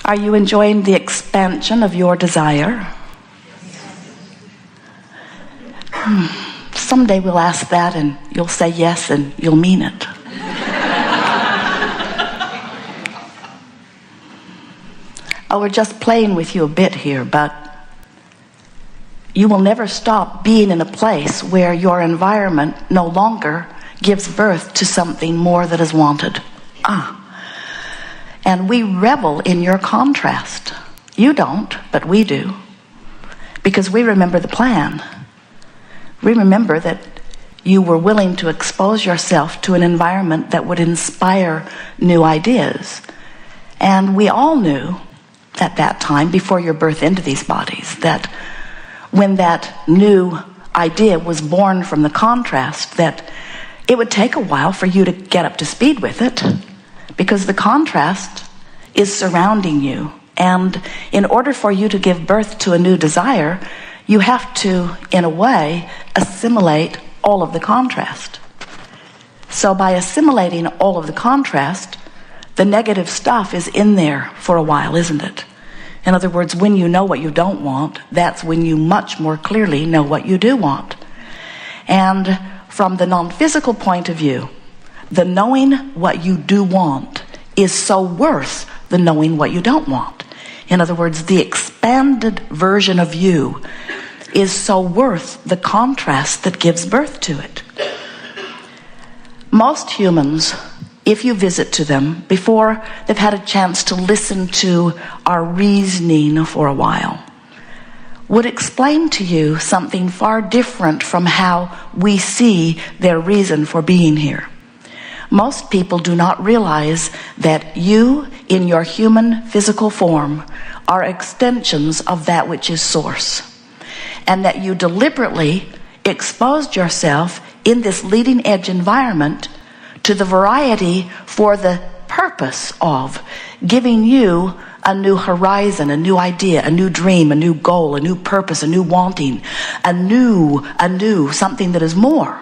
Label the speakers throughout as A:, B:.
A: Are you enjoying the expansion of your desire? Someday we'll ask that and you'll say yes and you'll mean it. Oh, we're just playing with you a bit here, but you will never stop being in a place where your environment no longer gives birth to something more that is wanted. And we revel in your contrast. You don't, but we do. Because we remember the plan. We remember that you were willing to expose yourself to an environment that would inspire new ideas. And we all knew at that time, before your birth into these bodies, that when that new idea was born from the contrast, that it would take a while for you to get up to speed with it, because the contrast is surrounding you. And in order for you to give birth to a new desire, you have to, in a way, assimilate all of the contrast. So by assimilating all of the contrast, the negative stuff is in there for a while, isn't it? In other words, when you know what you don't want, that's when you much more clearly know what you do want. And from the non-physical point of view, the knowing what you do want is so worth the knowing what you don't want. In other words, the expanded version of you is so worth the contrast that gives birth to it. Most humans, if you visit to them before they've had a chance to listen to our reasoning for a while, would explain to you something far different from how we see their reason for being here. Most people do not realize that you, in your human physical form, are extensions of that which is source, and that you deliberately exposed yourself in this leading edge environment to the variety for the purpose of giving you a new horizon, a new idea, a new dream, a new goal, a new purpose, a new wanting, a new something that is more.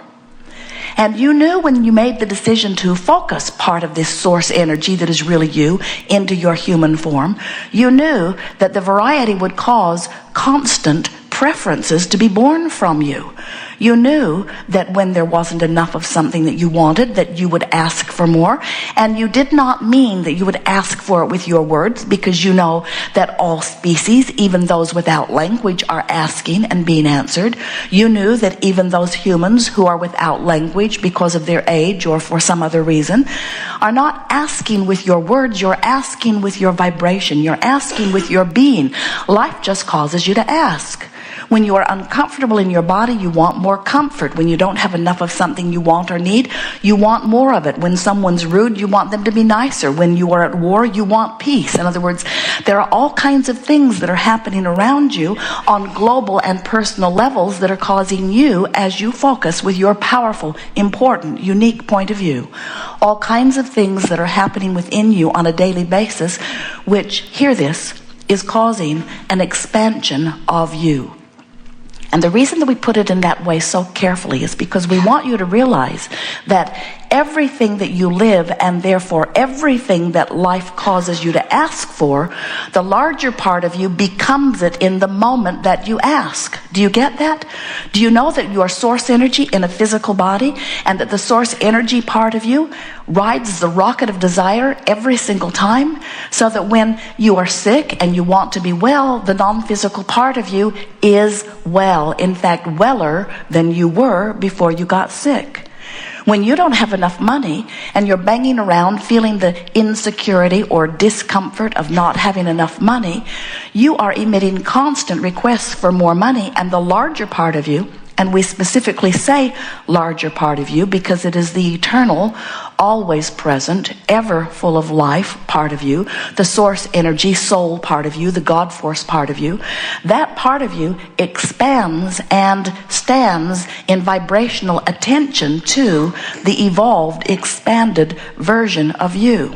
A: And you knew when you made the decision to focus part of this source energy that is really you into your human form, you knew that the variety would cause constant preferences to be born from you. You knew that when there wasn't enough of something that you wanted, that you would ask for more. And you did not mean that you would ask for it with your words, because you know that all species, even those without language, are asking and being answered. You knew that even those humans who are without language because of their age or for some other reason are not asking with your words, you're asking with your vibration, you're asking with your being. Life just causes you to ask. When you are uncomfortable in your body, you want more comfort. When you don't have enough of something you want or need, you want more of it. When someone's rude, you want them to be nicer. When you are at war, you want peace. In other words, there are all kinds of things that are happening around you on global and personal levels that are causing you, as you focus with your powerful, important, unique point of view, all kinds of things that are happening within you on a daily basis, which, hear this, is causing an expansion of you. And the reason that we put it in that way so carefully is because we want you to realize that everything that you live, and therefore everything that life causes you to ask for, the larger part of you becomes it in the moment that you ask. Do you get that? Do you know that you are source energy in a physical body, and that the source energy part of you rides the rocket of desire every single time, so that when you are sick and you want to be well, the non-physical part of you is well, in fact weller than you were before you got sick. When you don't have enough money and you're banging around feeling the insecurity or discomfort of not having enough money, you are emitting constant requests for more money, and the larger part of you, and we specifically say larger part of you because it is the eternal, always present, ever full of life part of you, the source energy, soul part of you, the God force part of you. That part of you expands and stands in vibrational attention to the evolved, expanded version of you.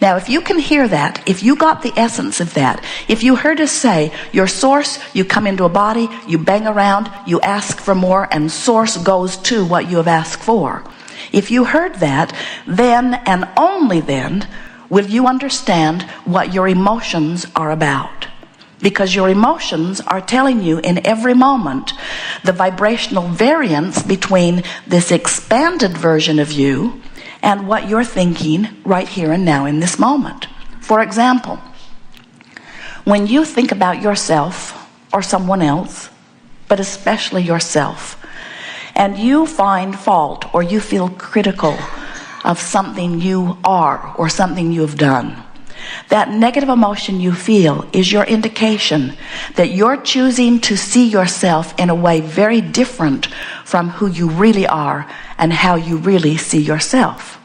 A: Now, if you can hear that, if you got the essence of that, if you heard us say, your source, you come into a body, you bang around, you ask for more, and source goes to what you have asked for. If you heard that, then and only then will you understand what your emotions are about. Because your emotions are telling you in every moment the vibrational variance between this expanded version of you and what you're thinking right here and now in this moment. For example, when you think about yourself or someone else, but especially yourself, and you find fault or you feel critical of something you are or something you have done, that negative emotion you feel is your indication that you're choosing to see yourself in a way very different from who you really are and how you really see yourself.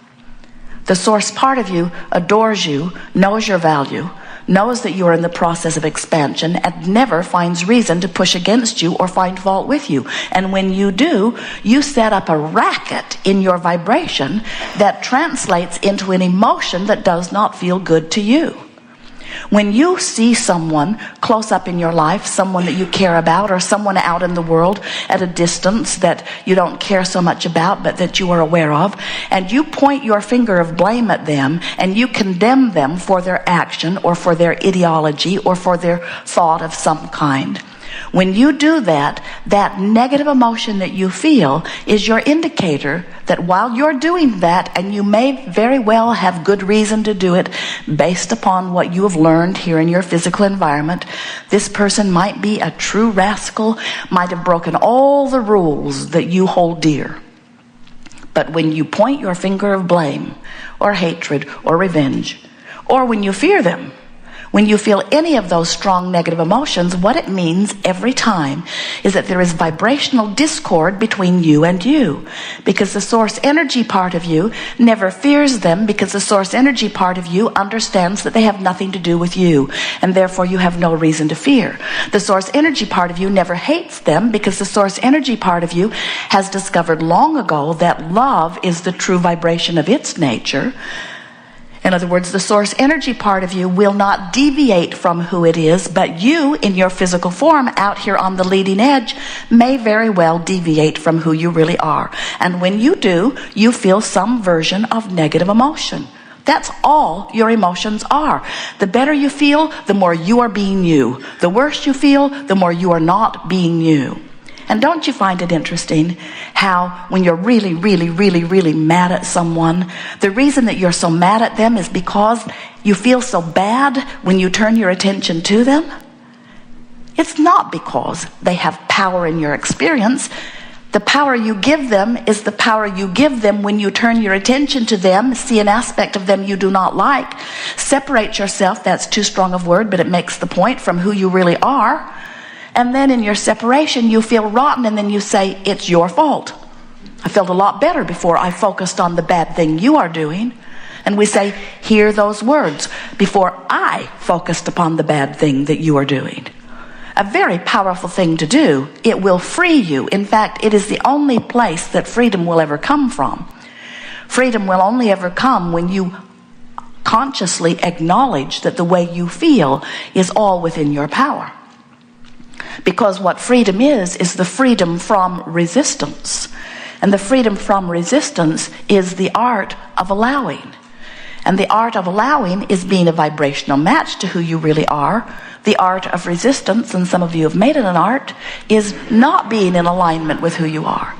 A: The source part of you adores you, knows your value, knows that you are in the process of expansion, and never finds reason to push against you or find fault with you. And when you do, you set up a racket in your vibration that translates into an emotion that does not feel good to you. When you see someone close up in your life, someone that you care about, or someone out in the world at a distance that you don't care so much about but that you are aware of, and you point your finger of blame at them and you condemn them for their action or for their ideology or for their thought of some kind, when you do that, that negative emotion that you feel is your indicator that while you're doing that, and you may very well have good reason to do it based upon what you have learned here in your physical environment, this person might be a true rascal, might have broken all the rules that you hold dear. But when you point your finger of blame or hatred or revenge, or when you fear them, when you feel any of those strong negative emotions, what it means every time is that there is vibrational discord between you and you. Because the source energy part of you never fears them, because the source energy part of you understands that they have nothing to do with you, and therefore you have no reason to fear. The source energy part of you never hates them, because the source energy part of you has discovered long ago that love is the true vibration of its nature. In other words, the source energy part of you will not deviate from who it is, but you, in your physical form, out here on the leading edge, may very well deviate from who you really are. And when you do, you feel some version of negative emotion. That's all your emotions are. The better you feel, the more you are being you. The worse you feel, the more you are not being you. And don't you find it interesting how when you're really, really, really, really mad at someone, the reason that you're so mad at them is because you feel so bad when you turn your attention to them? It's not because they have power in your experience. The power you give them is the power you give them when you turn your attention to them, see an aspect of them you do not like, separate yourself, that's too strong of word, but it makes the point, from who you really are. And then in your separation, you feel rotten, and then you say, it's your fault. I felt a lot better before I focused on the bad thing you are doing. And we say, hear those words, before I focused upon the bad thing that you are doing. A very powerful thing to do. It will free you. In fact, it is the only place that freedom will ever come from. Freedom will only ever come when you consciously acknowledge that the way you feel is all within your power. Because what freedom is the freedom from resistance. And the freedom from resistance is the art of allowing. And the art of allowing is being a vibrational match to who you really are. The art of resistance, and some of you have made it an art, is not being in alignment with who you are.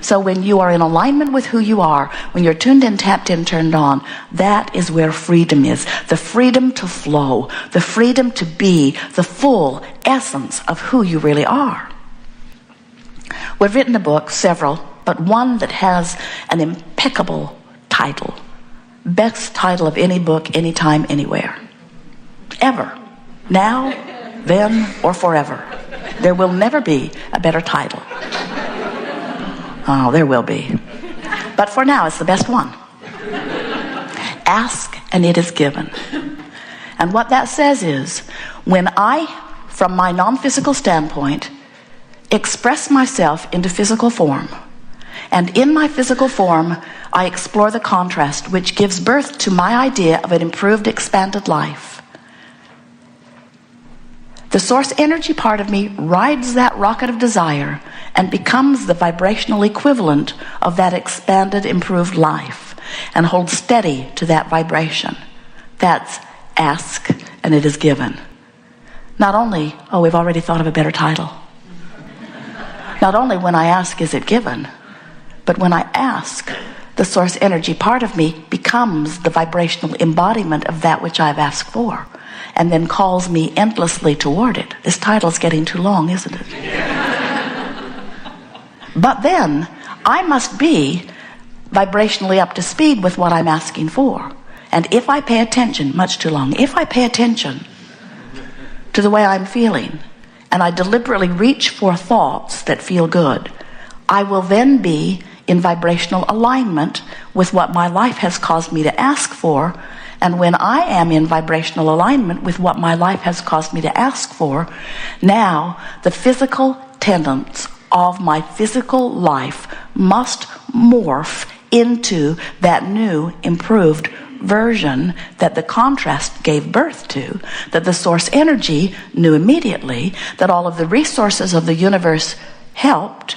A: So when you are in alignment with who you are, when you're tuned in, tapped in, turned on, that is where freedom is. The freedom to flow, the freedom to be the full essence of who you really are. We've written a book, several, but one that has an impeccable title. Best title of any book, anytime, anywhere. Ever. Now, then, or forever. There will never be a better title. Oh, there will be. But for now, it's the best one. Ask and it is given. And what that says is, when I, from my non-physical standpoint, express myself into physical form, and in my physical form, I explore the contrast which gives birth to my idea of an improved, expanded life. The source energy part of me rides that rocket of desire and becomes the vibrational equivalent of that expanded, improved life, and holds steady to that vibration. That's ask and it is given. Not only, we've already thought of a better title. Not only when I ask is it given, but when I ask, the source energy part of me becomes the vibrational embodiment of that which I've asked for, and then calls me endlessly toward it. This title's getting too long, isn't it? But then, I must be vibrationally up to speed with what I'm asking for. And if I pay attention, much too long, if I pay attention to the way I'm feeling, and I deliberately reach for thoughts that feel good, I will then be in vibrational alignment with what my life has caused me to ask for. And when I am in vibrational alignment with what my life has caused me to ask for, now the physical tenets of my physical life must morph into that new, improved version that the contrast gave birth to, that the source energy knew immediately, that all of the resources of the universe helped,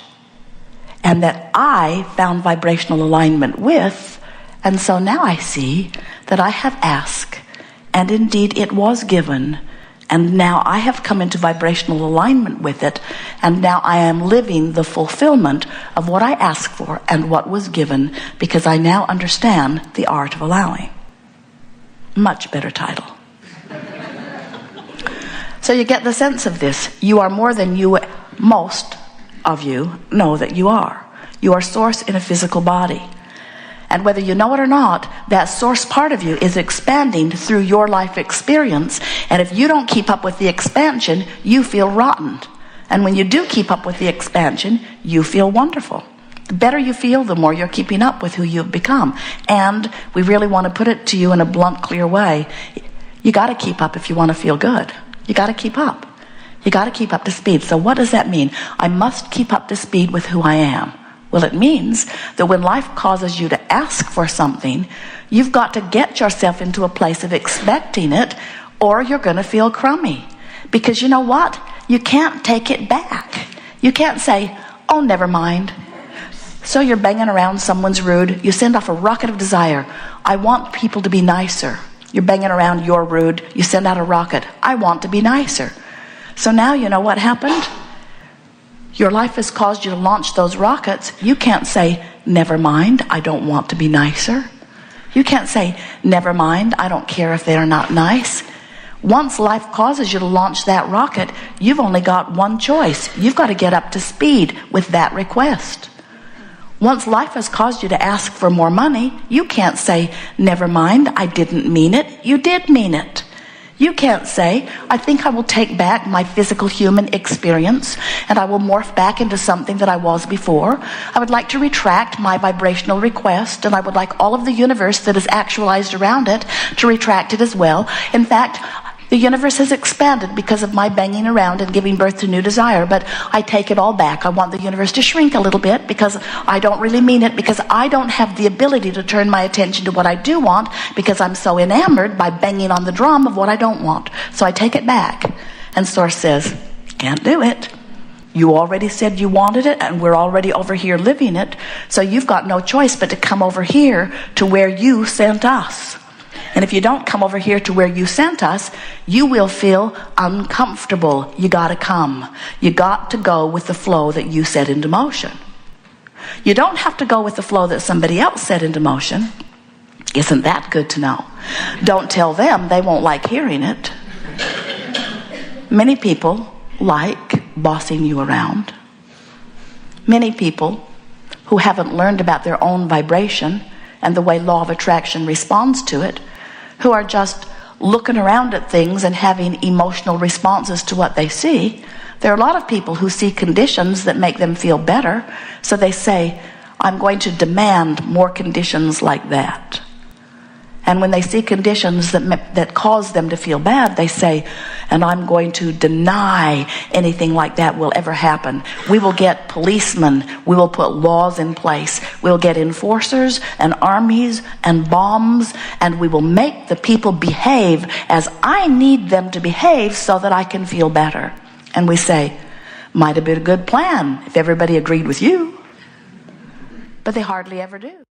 A: and that I found vibrational alignment with. And so now I see that I have asked, and indeed it was given, and now I have come into vibrational alignment with it, and now I am living the fulfillment of what I asked for and what was given, because I now understand the art of allowing. Much better title. So you get the sense of this. You are more than you, most of you, know that you are. You are source in a physical body. And whether you know it or not, that source part of you is expanding through your life experience. And if you don't keep up with the expansion, you feel rotten. And when you do keep up with the expansion, you feel wonderful. The better you feel, the more you're keeping up with who you've become. And we really want to put it to you in a blunt, clear way. You got to keep up if you want to feel good. You got to keep up. You got to keep up to speed. So what does that mean? I must keep up to speed with who I am. Well, it means that when life causes you to ask for something, you've got to get yourself into a place of expecting it, or you're going to feel crummy. Because you know what? You can't take it back. You can't say, oh, never mind. So you're banging around, someone's rude. You send off a rocket of desire. I want people to be nicer. You're banging around, you're rude. You send out a rocket. I want to be nicer. So now you know what happened? Your life has caused you to launch those rockets. You can't say, never mind, I don't want to be nicer. You can't say, never mind, I don't care if they're not nice. Once life causes you to launch that rocket, you've only got one choice. You've got to get up to speed with that request. Once life has caused you to ask for more money, you can't say, never mind, I didn't mean it. You did mean it. You can't say, I think I will take back my physical human experience and I will morph back into something that I was before. I would like to retract my vibrational request, and I would like all of the universe that is actualized around it to retract it as well. In fact, the universe has expanded because of my banging around and giving birth to new desire, but I take it all back. I want the universe to shrink a little bit because I don't really mean it, because I don't have the ability to turn my attention to what I do want because I'm so enamored by banging on the drum of what I don't want. So I take it back. And Source says, can't do it. You already said you wanted it, and we're already over here living it, so you've got no choice but to come over here to where you sent us. And if you don't come over here to where you sent us, you will feel uncomfortable. You got to come. You got to go with the flow that you set into motion. You don't have to go with the flow that somebody else set into motion. Isn't that good to know? Don't tell them, they won't like hearing it. Many people like bossing you around. Many people who haven't learned about their own vibration and the way law of attraction responds to it, who are just looking around at things and having emotional responses to what they see. There are a lot of people who see conditions that make them feel better, so they say, I'm going to demand more conditions like that. And when they see conditions that cause them to feel bad, they say, and I'm going to deny anything like that will ever happen. We will get policemen. We will put laws in place. We'll get enforcers and armies and bombs, and we will make the people behave as I need them to behave so that I can feel better. And we say, might have been a good plan if everybody agreed with you. But they hardly ever do.